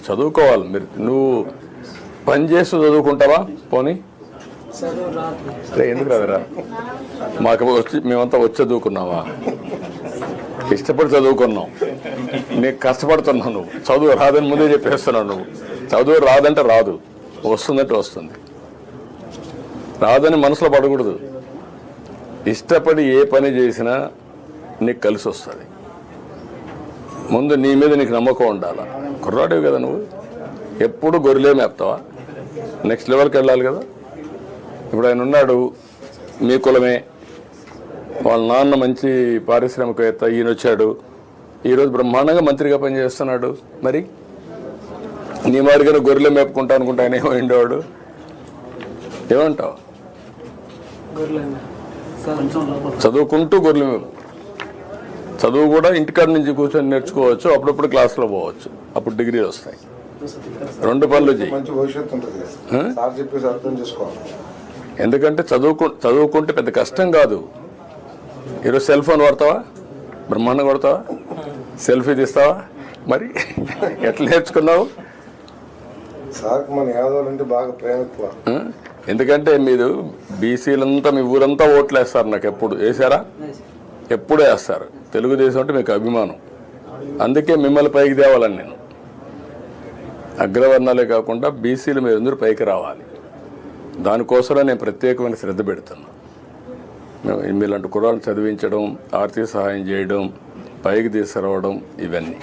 చదువుకోవాలి. మీరు నువ్వు పని చేస్తూ చదువుకుంటావా? పోనీ ఎందుకు రాదురా? మాకు వచ్చి మేమంతా వచ్చి చదువుకున్నావా? ఇష్టపడి చదువుకున్నాం. నీకు కష్టపడుతున్నావు. నువ్వు చదువు రాదని ముందే చెప్పేస్తున్నావు. నువ్వు చదువు రాదంటే రాదు, వస్తుందంటే వస్తుంది. రాదని మనసులో పడకూడదు. ఇష్టపడి ఏ పని చేసినా నీకు కలిసి వస్తుంది. ముందు నీ మీద నీకు నమ్మకం ఉండాలా. కుర్రాడివి కదా నువ్వు, ఎప్పుడు గొర్రెలే మేపుతావా? నెక్స్ట్ లెవెల్కి వెళ్ళాలి కదా. ఇప్పుడు ఆయన ఉన్నాడు, మీ కులమే, వాళ్ళ నాన్న మంచి పారిశ్రామికవేత్త, ఈయన వచ్చాడు, ఈరోజు బ్రహ్మాండంగా మంత్రిగా పనిచేస్తున్నాడు. మరి నీ మాదిరిగా గొర్రెలే మేపుకుంటా అనుకుంటా ఆయన ఏమో ఉండేవాడు. ఏమంటావు? చదువుకుంటూ గొర్రెలు మేపు. చదువు కూడా ఇంటికాడ నుంచి కూర్చొని నేర్చుకోవచ్చు, అప్పుడప్పుడు క్లాసులో పోవచ్చు, అప్పుడు డిగ్రీలు వస్తాయి. 2 పనులు చేయి. ఎందుకంటే చదువుకుంటే పెద్ద కష్టం కాదు. ఈరోజు సెల్ ఫోన్ వాడతావా? బ్రహ్మాండంగా కొడతావా? సెల్ఫీ తీస్తావా? మరి ఎట్లా నేర్చుకున్నావు? ఎందుకంటే మీరు బీసీలంతా మీ ఊరంతా ఓట్లు వేస్తారు. నాకు ఎప్పుడు వేసారా? ఎప్పుడు వేస్తారు. తెలుగుదేశం అంటే మీకు అభిమానం. అందుకే మిమ్మల్ని పైకి తేవాలని నేను. అగ్రవర్ణాలే కాకుండా బీసీలు మీరు అందరూ పైకి రావాలి. దానికోసమే నేను ప్రత్యేకమైన శ్రద్ధ పెడుతున్నాను. మీలాంటి కుర్రాలను చదివించడం, ఆర్థిక సహాయం చేయడం, పైకి తీసుకురావడం, ఇవన్నీ.